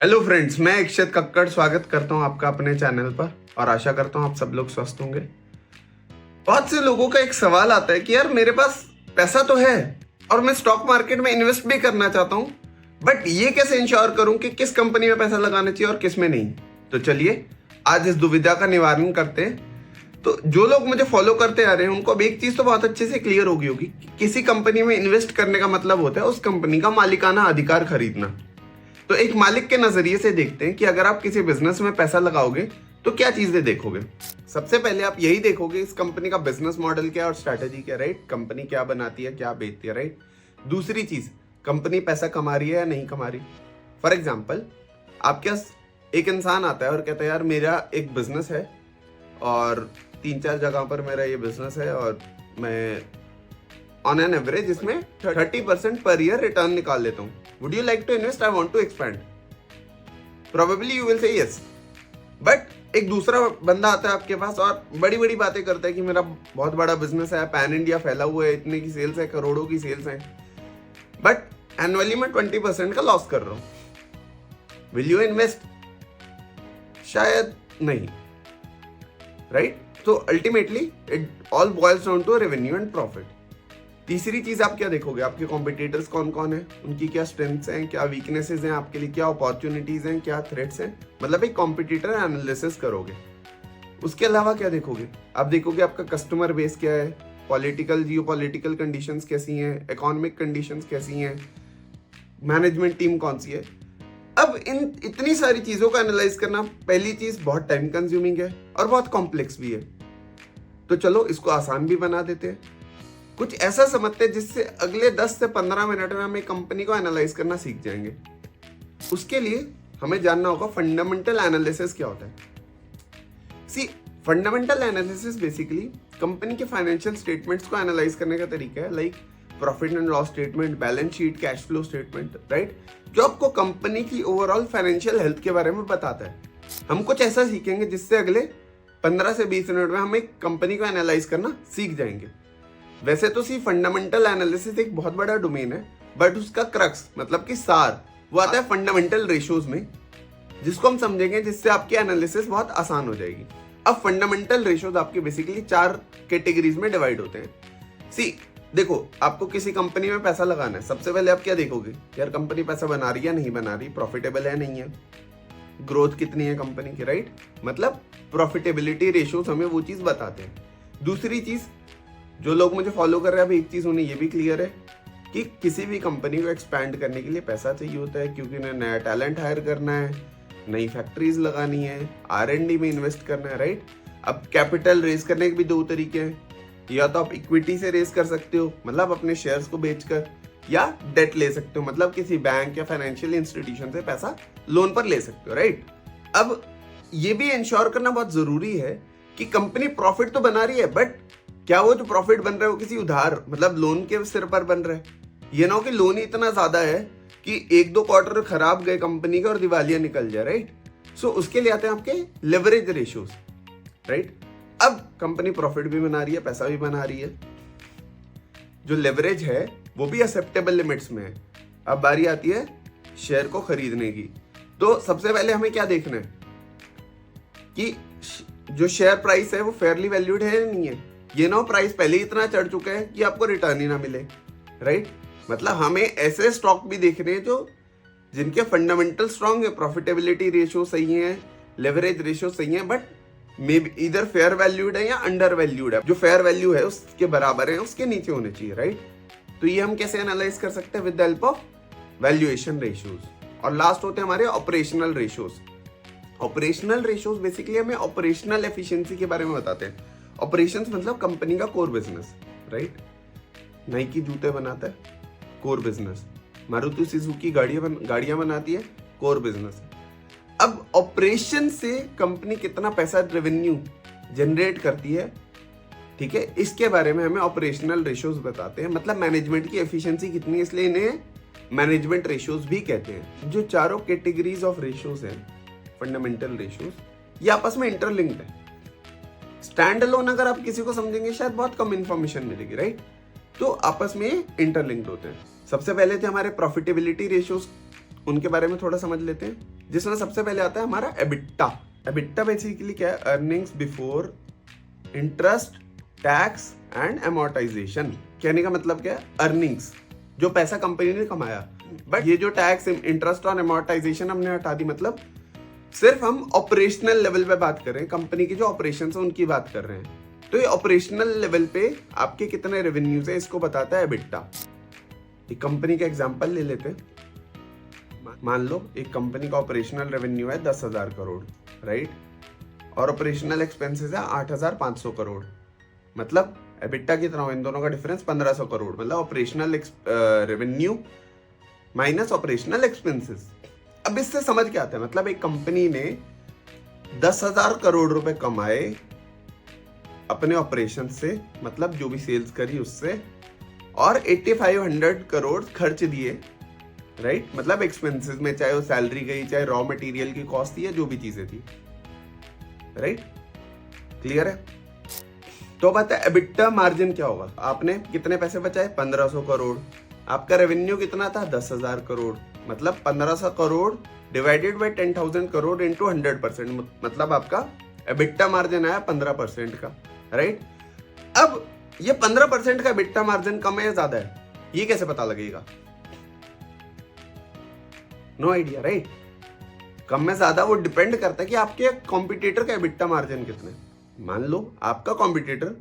Hello friends, मैं अक्षत कक्कड़ स्वागत करता हूं आपका अपने चैनल पर और आशा करता हूं आप सब लोग स्वस्थ होंगे। बहुत से लोगों का एक सवाल आता है कि यार मेरे पास पैसा तो है और मैं स्टॉक मार्केट में इन्वेस्ट भी करना चाहता हूं, बट ये कैसे इंश्योर करूं कि किस कंपनी में पैसा लगाना चाहिए और किस में नहीं। तो चलिए आज इस दुविधा का निवारण करते हैं। तो जो लोग मुझे फॉलो करते आ रहे हैं उनको अब एक चीज तो बहुत अच्छे से क्लियर होगी कि किसी कंपनी में इन्वेस्ट करने का मतलब होता है उस कंपनी का मालिकाना अधिकार खरीदना। तो एक मालिक के नजरिए से देखते हैं कि अगर आप किसी बिजनेस में पैसा लगाओगे तो क्या चीजें देखोगे। सबसे पहले आप यही देखोगे इस कंपनी का बिजनेस मॉडल क्या है और स्ट्रैटेजी क्या है, राइट। कंपनी क्या बनाती है, क्या बेचती है, राइट। दूसरी चीज, कंपनी पैसा कमा रही है या नहीं कमा रही। फॉर एग्जाम्पल, आपके पास एक इंसान आता है और कहता है यार मेरा एक बिजनेस है और 3-4 जगह पर मेरा ये बिजनेस है और मैं ऑन एन एवरेज इसमें 30% पर ईयर रिटर्न निकाल लेता हूँ। Would you like to invest? I want to expand. Probably you will say yes. But एक दूसरा बंदा आता है आपके पास और बड़ी बड़ी बातें करता है कि मेरा बहुत बड़ा बिजनेस है, पैन इंडिया फैला हुआ है, इतने की सेल्स है, करोड़ों की सेल्स है, बट एनुअली मैं 20% का लॉस कर रहा हूं। Will you invest? शायद नहीं, राइट। तो ultimately it all boils down to revenue and profit. तीसरी चीज आप क्या देखोगे, आपके कॉम्पिटिटर्स कौन कौन है, उनकी क्या स्ट्रेंथ्स हैं, क्या वीकनेसेस हैं, आपके लिए क्या अपॉर्चुनिटीज हैं, क्या थ्रेट्स हैं। मतलब एक कॉम्पिटिटर एनालिसिस करोगे। उसके अलावा क्या देखोगे, आप देखोगे आपका कस्टमर बेस क्या है, पॉलिटिकल जियोपॉलिटिकल कंडीशंस कैसी हैं, इकोनॉमिक कंडीशंस कैसी हैं, मैनेजमेंट टीम कौन सी है। अब इन इतनी सारी चीजों का एनालाइज करना पहली चीज बहुत टाइम कंज्यूमिंग है और बहुत कॉम्प्लेक्स भी है। तो चलो इसको आसान भी बना देते हैं। कुछ ऐसा समझते हैं जिससे अगले 10 से 15 मिनट में हम एक कंपनी को एनालाइज करना सीख जाएंगे। उसके लिए हमें जानना होगा फंडामेंटल एनालिसिस क्या होता है। सी, फंडामेंटल एनालिसिस बेसिकली कंपनी के फाइनेंशियल स्टेटमेंट्स को एनालाइज करने का तरीका है, like profit and loss statement, balance sheet, cash flow statement, right, जो आपको कंपनी की ओवरऑल फाइनेंशियल हेल्थ के बारे में बताता है। हम कुछ ऐसा सीखेंगे जिससे अगले 15 से 20 मिनट में हम एक कंपनी को एनालाइज करना सीख जाएंगे। वैसे तो सी फंडामेंटल एनालिसिस एक बहुत बड़ा डोमेन है, बट उसका क्रक्स मतलब कि सार वो आता है फंडामेंटल रेशियोज में, जिसको हम समझेंगे जिससे आपकी एनालिसिस बहुत आसान हो जाएगी। अब फंडामेंटल रेशियोज आपके बेसिकली 4 कैटेगरीज में डिवाइड होते हैं। सी देखो, आपको किसी कंपनी में पैसा लगाना है, सबसे पहले आप क्या देखोगे, यार कंपनी पैसा बना रही है नहीं बना रही, प्रॉफिटेबल है नहीं है, ग्रोथ कितनी है कंपनी की, राइट। मतलब प्रॉफिटेबिलिटी रेशियोज हमें वो चीज बताते हैं। दूसरी चीज, जो लोग मुझे फॉलो कर रहे हैं अभी एक चीज उन्हें ये भी क्लियर है कि किसी भी कंपनी को एक्सपैंड करने के लिए पैसा चाहिए होता है, क्योंकि उन्हें नया टैलेंट हायर करना है, नई फैक्ट्रीज लगानी है, R&D में इन्वेस्ट करना है, राइट। अब कैपिटल रेज करने के भी 2 तरीके हैं, या तो आप इक्विटी से रेज कर सकते हो, मतलब अपने शेयर्स को बेचकर, या डेट ले सकते हो, मतलब किसी बैंक या फाइनेंशियल इंस्टीट्यूशन से पैसा लोन पर ले सकते हो, राइट। अब ये भी इंश्योर करना बहुत जरूरी है कि कंपनी प्रॉफिट तो बना रही है, बट क्या वो जो प्रॉफिट बन रहा है वो किसी उधार मतलब लोन के सिर पर बन रहा है। ये ना हो कि लोन ही इतना ज्यादा है कि 1-2 क्वार्टर खराब गए कंपनी का और दिवालिया निकल जाए, राइट। सो उसके लिए आते हैं आपके लेवरेज रेशियोज, राइट। अब कंपनी प्रॉफिट भी बना रही है, पैसा भी बना रही है, जो लेवरेज है वो भी एक्सेप्टेबल लिमिट्स में है। अब बारी आती है शेयर को खरीदने की। तो सबसे पहले हमें क्या देखना है कि जो शेयर प्राइस है वो फेयरली वैल्यूड है या नहीं है। ये ना प्राइस पहले ही इतना चढ़ चुका है कि आपको रिटर्न ही ना मिले, राइट। मतलब हमें ऐसे स्टॉक भी देखने हैं जो जिनके फंडामेंटल स्ट्रांग है, प्रॉफिटेबिलिटी रेशियो सही है, लेवरेज रेशियो सही है, बट मे बी इधर फेयर वैल्यूड है या अंडर वैल्यूड है। जो फेयर वैल्यू है उसके बराबर है, उसके नीचे होने चाहिए, राइट। तो ये हम कैसे एनालाइज कर सकते हैं? With the help of valuation ratios. और लास्ट होते हैं हमारे operational ratios. Operational ratios basically हमें ऑपरेशनल एफिशिएंसी के बारे में बताते हैं। ऑपरेशंस मतलब कंपनी का कोर बिजनेस, राइट। नाइकी जूते बनाता है, कोर बिजनेस। मारुति सुजुकी गाड़ियां बनाती है, कोर बिजनेस। अब ऑपरेशन से कंपनी कितना पैसा रेवेन्यू जनरेट करती है, ठीक है, इसके बारे में हमें ऑपरेशनल रेशियोज बताते हैं। मतलब मैनेजमेंट की एफिशिएंसी कितनी है, इसलिए इन्हें मैनेजमेंट रेशियोज भी कहते हैं। जो चारों कैटेगरीज ऑफ रेशियोज हैं, फंडामेंटल रेशियोज, ये आपस में इंटरलिंक्ड है। स्टैंड अलोन अगर आप किसी को समझेंगे शायद बहुत कम इंफॉर्मेशन मिलेगी, राइट। तो आपस में इंटरलिंक्ड होते हैं। सबसे पहले थे हमारे प्रॉफिटेबिलिटी रेशियोज उनके बारे में थोड़ा समझ लेते हैं, जिसमें सबसे पहले आता है हमारा एबिटा। एबिटा बेसिकली क्या है? Earnings before interest, tax and amortisation. कहने का मतलब क्या है? अर्निंग्स, जो पैसा कंपनी ने कमाया, बट ये जो टैक्स, इंटरेस्ट और एमोर्टाइजेशन हमने हटा दी। मतलब सिर्फ हम ऑपरेशनल लेवल पे बात कर रहे हैं, कंपनी के जो ऑपरेशंस है उनकी बात कर रहे हैं। तो ये ऑपरेशनल लेवल पे आपके कितने रेवेन्यूज है इसको बताता है एबिटा। एक कंपनी का एग्जांपल ले लेते हैं। मान लो एक कंपनी का ऑपरेशनल रेवेन्यू है 10,000 करोड़, राइट, और ऑपरेशनल एक्सपेंसेस है 8,500 करोड़। मतलब एबिटा कितना हो? इन दोनों का डिफरेंस 1,500 करोड़। मतलब operational revenue minus operational expenses. अब इससे समझ क्या आता है? मतलब एक कंपनी ने 10,000 करोड़ रुपए कमाए अपने ऑपरेशन से, मतलब जो भी सेल्स करी उससे, और 8,500 करोड़ खर्च दिए, राइट, मतलब एक्सपेंसेस में, चाहे वो सैलरी गई, चाहे रॉ मटेरियल की कॉस्ट थी, या जो भी चीजें थी, राइट। क्लियर है? तो बात है एबिटा मार्जिन क्या होगा? आपने कितने पैसे बचाए? 1,500 करोड़। आपका रेवेन्यू कितना था? 10,000 करोड़। मतलब 1,500 crore divided by 10,000 crore into 100%, मतलब आपका एबिटा मार्जिन आया 15% का, राइट। अब ये 15% का एबिटा मार्जिन कम है या ज्यादा है, ये कैसे पता लगेगा? No idea, right. कम में ज्यादा वो डिपेंड करता है कि आपके कॉम्पिटिटर का एबिटा मार्जिन कितना है। मान लो आपका कॉम्पिटिटर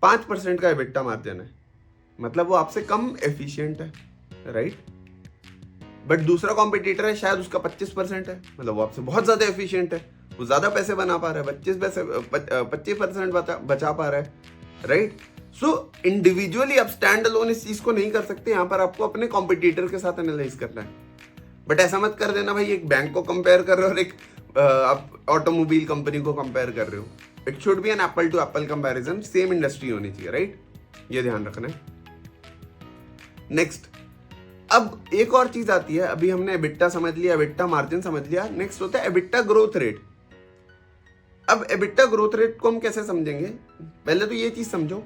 5% का एबिटा मार्जिन है, मतलब वो आपसे कम एफिशिएंट है, राइट। बट दूसरा कॉम्पिटिटर है, शायद उसका 25% है, मतलब वो आपसे बहुत ज्यादा एफिशिएंट है, वो ज्यादा पैसे बना पा रहा है, 25% बचा पा रहा है, राइट। सो इंडिविजुअली आप स्टैंड अलोन इस चीज को नहीं कर सकते। यहाँ पर आपको अपने कॉम्पिटिटर के साथ एनालाइज करना है। बट ऐसा मत कर देना भाई एक बैंक को कंपेयर कर रहे हो और एक आप ऑटोमोबाइल कंपनी को कंपेयर कर रहे हो। It should be an apple to apple comparison, same industry होनी चाहिए, राइट। ये ध्यान रखना है। नेक्स्ट, अब एक और चीज आती है। अभी हमने एबिटा समझ लिया, एबिटा मार्जिन समझ लिया। नेक्स्ट होता है एबिटा ग्रोथ रेट। अब एबिटा ग्रोथ रेट को हम कैसे समझेंगे? पहले तो ये चीज समझो,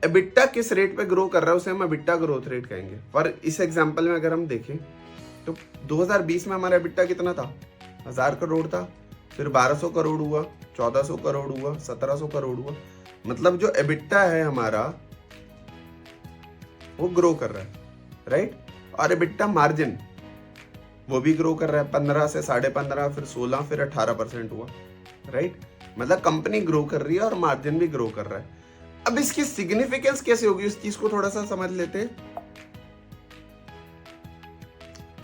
एबिटा किस रेट पे ग्रो कर रहा है उसे हम एबिटा ग्रोथ रेट कहेंगे। और इस एग्जांपल में अगर हम देखें तो 2020 में हमारा एबिटा कितना था? 1,000 करोड़ था, फिर 1,200 करोड़ हुआ, 1,400 करोड़ हुआ, 1,700 करोड़ हुआ। मतलब जो एबिटा है हमारा वो ग्रो कर रहा है, राइट। और एबिटा मार्जिन वो भी ग्रो कर रहा है, 15 से 15.5, फिर 16, फिर 18% हुआ, राइट। मतलब कंपनी ग्रो कर रही है और मार्जिन भी ग्रो कर रहा है। अब इसकी सिग्निफिकेंस कैसे होगी इस चीज को थोड़ा सा समझ लेते हैं।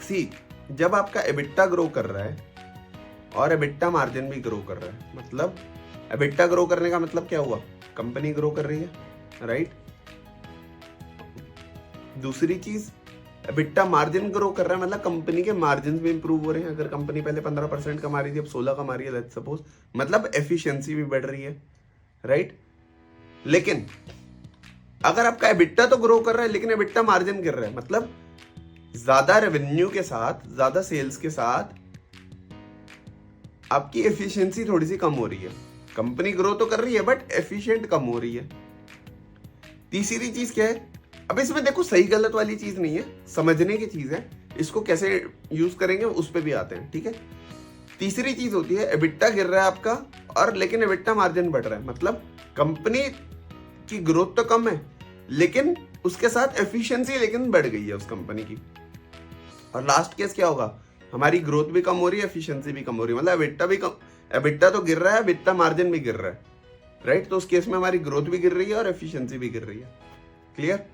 सी, जब आपका एबिटा ग्रो कर रहा है और एबिटा मार्जिन भी ग्रो कर रहा है, मतलब एबिटा ग्रो करने का मतलब क्या हुआ? कंपनी ग्रो कर रही है, राइट। दूसरी चीज, एबिटा मार्जिन ग्रो कर रहा है, मतलब कंपनी के मार्जिन भी इंप्रूव हो रहे हैं। अगर कंपनी पहले 15% कमा रही थी, अब 16 कमा रही है, लेट्स सपोज, मतलब एफिशिएंसी भी बढ़ रही है, राइट। लेकिन अगर आपका एबिटा तो ग्रो कर रहा है लेकिन एबिटा मार्जिन गिर रहा है, मतलब ज्यादा रेवेन्यू के साथ, ज्यादा सेल्स के साथ आपकी एफिशिएंसी थोड़ी सी कम हो रही है। कंपनी ग्रो तो कर रही है बट एफिशिएंट कम हो रही है। तीसरी चीज क्या है? अब इसमें देखो सही गलत वाली चीज नहीं है, समझने की चीज है। इसको कैसे यूज करेंगे उस पर भी आते हैं, ठीक है। तीसरी चीज होती है एबिटा गिर रहा है आपका और लेकिन एबिटा मार्जिन बढ़ रहा है, मतलब कंपनी की ग्रोथ तो कम है लेकिन उसके साथ एफिशिएंसी लेकिन बढ़ गई है उस कंपनी की। और लास्ट केस क्या होगा? हमारी ग्रोथ भी कम हो रही है, एफिशिएंसी भी कम हो रही है, मतलब एबिटा भी कम, एबिटा तो गिर रहा है, एबिटा मार्जिन भी गिर रहा है, राइट। तो उस केस में हमारी ग्रोथ भी गिर रही है और एफिशिएंसी भी गिर रही है। क्लियर?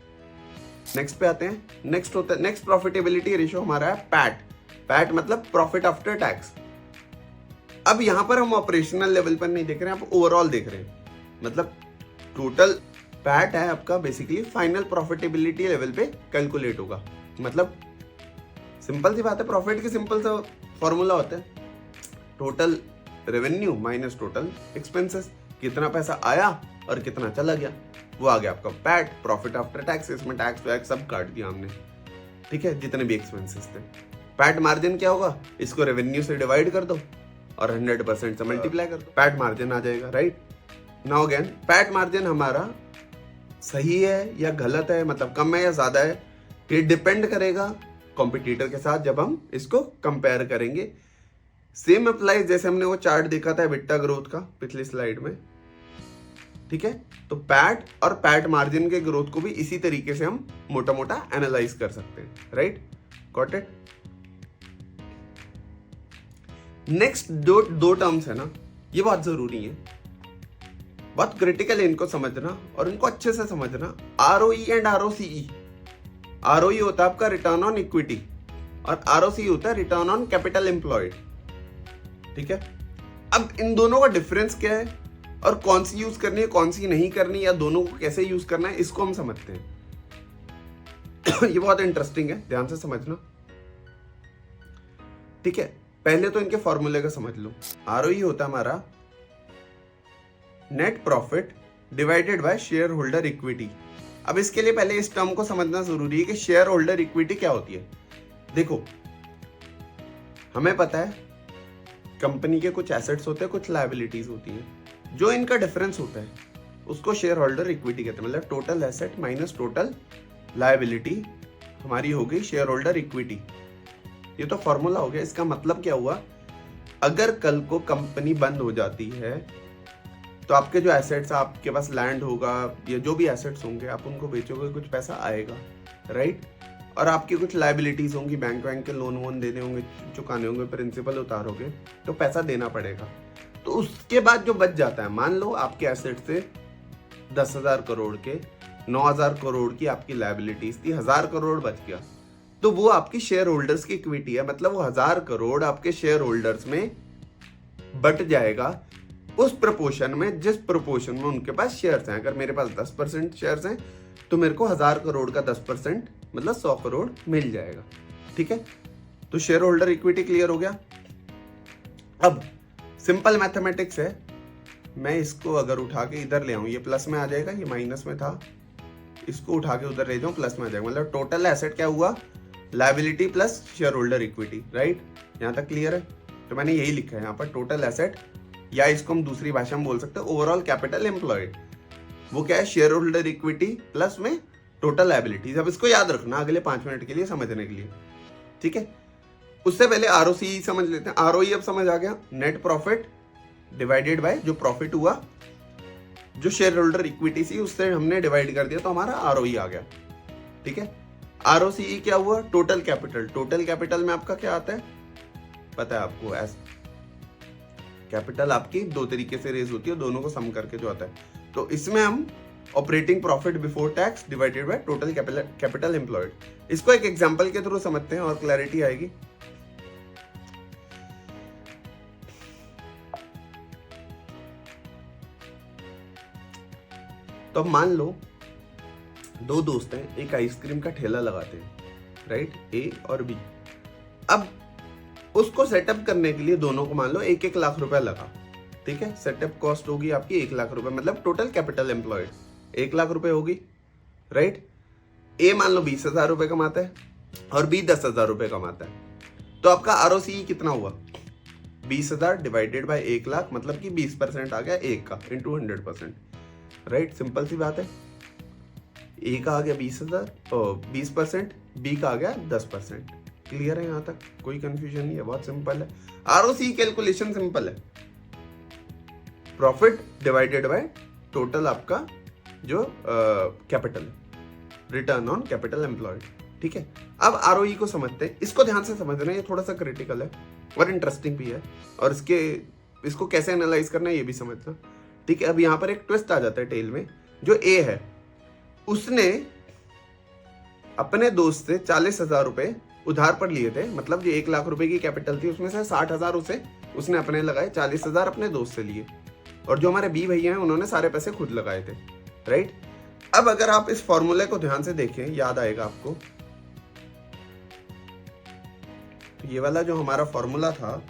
नेक्स्ट पे आते हैं। नेक्स्ट होता है, नेक्स्ट प्रॉफिटेबिलिटी रेशियो हमारा है पैट। पैट मतलब प्रॉफिट आफ्टर टैक्स। अब यहां पर हम ऑपरेशनल लेवल पर नहीं देख रहे हैं, आप ओवरऑल देख रहे हैं। मतलब टोटल पैट है आपका बेसिकली फाइनल प्रॉफिटेबिलिटी लेवल पे कैलकुलेट होगा। मतलब सिंपल सी बात है, प्रॉफिट की सिंपल सा फॉर्मूला होता है total revenue minus total expenses. कितना पैसा आया और कितना चला गया, वो आ गया आपका पैट, प्रॉफिट आफ्टर टैक्स। इसमें टैक्स वैक्स सब काट दिया हमने, ठीक है, जितने भी एक्सपेंसेस थे। पैट मार्जिन क्या होगा? इसको रेवेन्यू से डिवाइड कर दो और 100% से मल्टीप्लाई कर दो, पैट मार्जिन आ जाएगा, right. Now again, PAT margin हमारा सही है या गलत है, मतलब कम है या ज्यादा है, ये डिपेंड करेगा कॉम्पिटिटर के साथ जब हम इसको कंपेयर करेंगे। सेम अप्लाइज जैसे हमने वो चार्ट देखा था एबिटा ग्रोथ का पिछली स्लाइड में, ठीक है। तो पैट और पैट मार्जिन के ग्रोथ को भी इसी तरीके से हम मोटा मोटा एनालाइज कर सकते हैं, राइट। Got it. नेक्स्ट दो टर्म्स है ना, ये बहुत जरूरी है, बहुत क्रिटिकल है इनको समझना और इनको अच्छे से समझना। ROE and ROCE। ROE होता है आपका रिटर्न ऑन इक्विटी और ROCE होता है रिटर्न ऑन कैपिटल एम्प्लॉयड, ठीक है। अब इन दोनों का डिफरेंस क्या है और कौन सी यूज करनी है कौन सी नहीं करनी, या दोनों को कैसे यूज करना है, इसको हम समझते हैं। ये बहुत इंटरेस्टिंग है, ध्यान से समझना, ठीक है। पहले तो इनके फॉर्मूले का समझ लो। ROE होता है हमारा net profit divided by share holder equity. अब इसके लिए पहले इस टर्म को समझना जरूरी है कि शेयर होल्डर इक्विटी क्या होती है। देखो, हमें पता है कंपनी के कुछ एसेट्स होते हैं, कुछ लायबिलिटीज होती हैं, जो इनका डिफरेंस होता है उसको शेयर होल्डर इक्विटी कहते हैं। मतलब total asset minus total liability हमारी हो गई शेयर होल्डर इक्विटी। ये तो फॉर्मूला हो गया। इसका मतलब क्या हुआ, अगर कल को कंपनी बंद हो जाती है तो आपके जो एसेट्स, आपके पास लैंड होगा या जो भी एसेट्स होंगे, आप उनको बेचोगे, कुछ पैसा आएगा, राइट। और आपकी कुछ लायबिलिटीज होंगी, बैंक के लोन वोन देने होंगे, चुकाने होंगे, प्रिंसिपल उतारोगे तो पैसा देना पड़ेगा। तो उसके बाद जो बच जाता है, मान लो आपके एसेट से 10,000 करोड़ के 9,000 करोड़ की आपकी लायबिलिटीज थी, 1,000 करोड़ बच गया, तो वो आपकी शेयर होल्डर्स की इक्विटी है। मतलब वो 1,000 करोड़ आपके शेयर होल्डर्स में बट जाएगा उस प्रोपोर्शन में जिस प्रोपोर्शन में उनके पास शेयर्स हैं। अगर मेरे पास 10% शेयर्स हैं तो मेरे को 1,000 करोड़ का 10% मतलब 100 करोड़ मिल जाएगा, ठीक है। तो शेयर होल्डर इक्विटी क्लियर हो गया। अब सिंपल मैथमेटिक्स है, मैं इसको अगर उठा के इधर ले आऊं, ये प्लस में आ जाएगा, ये माइनस में था, इसको उठा के उधर ले जाऊं, प्लस में आ जाएगा। मतलब टोटल एसेट क्या हुआ, liability plus share holder equity, right. यहां तक क्लियर है। तो मैंने यही लिखा है यहाँ पर, टोटल एसेट, या इसको हम दूसरी भाषा में बोल सकते हैं ओवरऑल कैपिटल एम्प्लॉयड। वो क्या है, शेयर होल्डर इक्विटी प्लस में टोटल लायबिलिटीज। अब इसको याद रखना अगले 5 मिनट के लिए समझने के लिए, ठीक है। उससे पहले ROCE समझ लेते हैं। ROE अब समझ आ गया, नेट प्रॉफिट डिवाइडेड बाय जो प्रॉफिट हुआ, जो शेयर होल्डर इक्विटी थी उससे हमने डिवाइड कर दिया तो हमारा ROE आ गया, ठीक है। ROCE क्या हुआ, टोटल कैपिटल। टोटल कैपिटल में आपका क्या आता है पता है आपको, कैपिटल आपकी 2 तरीके से रेज होती है, दोनों को सम करके जो आता है। तो इसमें हम operating profit before tax divided by total capital employed, इसको एक एग्जांपल के थ्रू समझते हैं और क्लैरिटी आएगी। तो अब मान लो 2 दोस्त हैं, एक आइसक्रीम का ठेला लगाते हैं, राइट, A और B। अब उसको सेटअप करने के लिए दोनों को मान लो 1-1 लाख रुपए लगा, ठीक है। सेटअप कॉस्ट होगी आपकी 1 लाख रुपए, मतलब टोटल कैपिटल एम्प्लॉयड 1 लाख रुपए होगी, राइट। A मान लो 20,000 रुपए कमाता है और B 10,000 रुपए कमाता है। तो आपका ROCE कितना हुआ, 20,000 डिवाइडेड बाय 1 लाख, मतलब कि 20% आ गया 1 का इंटू 100%, राइट। सिंपल सी बात है। A का आ गया 20,000 और 20%, B का आ गया 10%। क्लियर है यहाँ तक, कोई कंफ्यूजन नहीं है, बहुत सिंपल है। ROCE कैलकुलेशन सिंपल है, प्रॉफिट डिवाइडेड बाय टोटल आपका जो capital, return on capital employed, ठीक है। अब ROE को समझते हैं, इसको ध्यान से समझना, ये थोड़ा सा क्रिटिकल है और इंटरेस्टिंग भी है, और इसको कैसे एनालाइज करना है ये भी समझना, ठीक है। अब यहाँ पर एक ट्विस्ट आ जाता है टेल में। जो A है उसने अपने दोस्त से 40,000 रुपए उधार पर लिए थे, मतलब जो 1 लाख रुपए की कैपिटल थी उसमें से 60,000 उसने अपने लगाए, 40,000 अपने दोस्त से लिए, और जो हमारे B भैया हैं उन्होंने सारे पैसे खुद लगाए थे, राइट। अब अगर आप इस फॉर्मूले को ध्यान से देखें, याद आएगा आपको, तो ये वाला जो हमारा फॉर्मूला था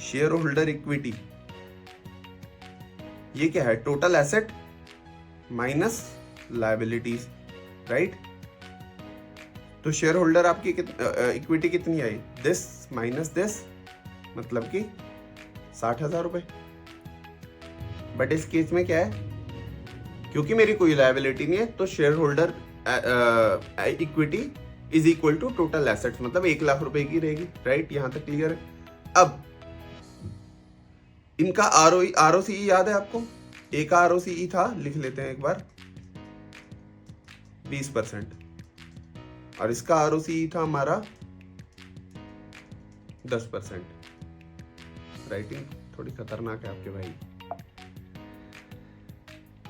शेयर होल्डर इक्विटी, ये क्या है, total asset minus liabilities, right. तो शेयर होल्डर आपकी इक्विटी कितनी आई, दिस माइनस दिस, मतलब कि 60,000 रुपए। बट इस केस में क्या है, क्योंकि मेरी कोई लायबिलिटी नहीं है तो share holder equity is equal to total assets, मतलब 1 लाख रुपए की रहेगी, राइट। यहां तक क्लियर है। अब इनका आरओसीई याद है आपको? ए का आरओसीई था, लिख लेते हैं एक बार, 20%, और इसका आरओसीई था हमारा 10%। राइटिंग थोड़ी खतरनाक है आपके भाई।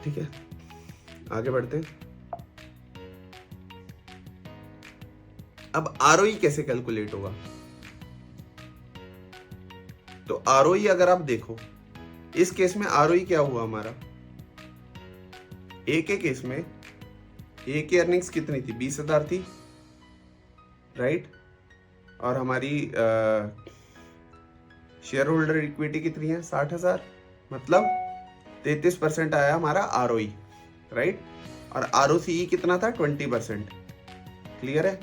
ठीक है, आगे बढ़ते हैं। अब आरओई कैसे कैलकुलेट होगा? तो आरओई अगर आप देखो, इस केस में आरओई क्या हुआ हमारा, ए के केस में ए की अर्निंग्स कितनी थी? 20,000 थी, राइट। और हमारी शेयर होल्डर इक्विटी कितनी है? 60,000, मतलब 33% आया हमारा आरओई, राइट। और आरओसीई कितना था? 20%। क्लियर है?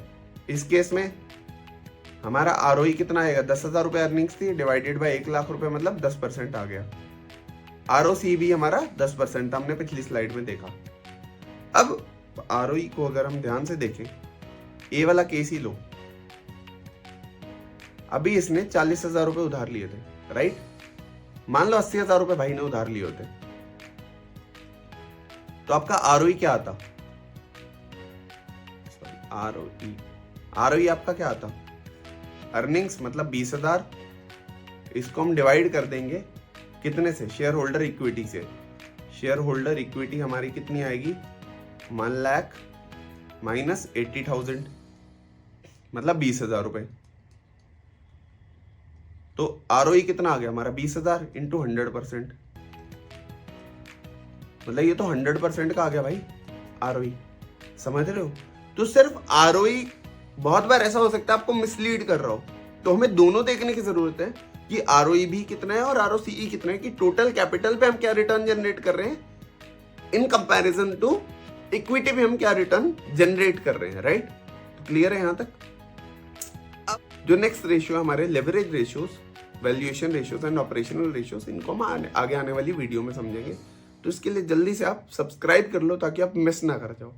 इस केस में हमारा आरओई कितना आएगा? 10,000 रुपए अर्निंग्स थी, डिवाइडेड बाय 1 लाख रुपए, मतलब 10% आ गया। आरओसी भी हमारा 10% था, हमने पिछली स्लाइड में देखा। अब आरओई को अगर हम ध्यान से देखें, ए वाला केस ही लो, अभी इसने 40,000 रुपए उधार लिए थे, राइट। मान लो 80,000 रुपए भाई ने उधार लिए होते, तो आपका आरओई क्या आता? आरओई आपका क्या आता? अर्निंग्स मतलब 20,000, इसको हम डिवाइड कर देंगे कितने से? शेयर होल्डर इक्विटी से। शेयर होल्डर इक्विटी हमारी कितनी आएगी? 1 लाख माइनस 80,000, मतलब 20,000 रुपए। तो आरओई कितना आ गया हमारा? 20,000 इंटू 100%, मतलब ये तो 100% का आ गया भाई आरओई, समझ रहे हो? तो सिर्फ आरओई, बहुत बार ऐसा हो सकता है आपको मिसलीड कर रहा हो, तो हमें दोनों देखने की जरूरत है कि आरओई भी कितना है और आरओसीई कितना है, कि टोटल कैपिटल पे हम क्या रिटर्न जनरेट कर रहे हैं इन कंपैरिजन टू इक्विटी पे हम क्या रिटर्न जनरेट कर रहे हैं, राइट। तो क्लियर है यहां तक? अब जो नेक्स्ट रेशियो हमारे leverage ratios, valuation ratios and operational ratios, इनको हम आगे आने वाली वीडियो में समझेंगे। तो इसके लिए जल्दी से आप सब्सक्राइब कर लो ताकि आप मिस ना कर जाओ।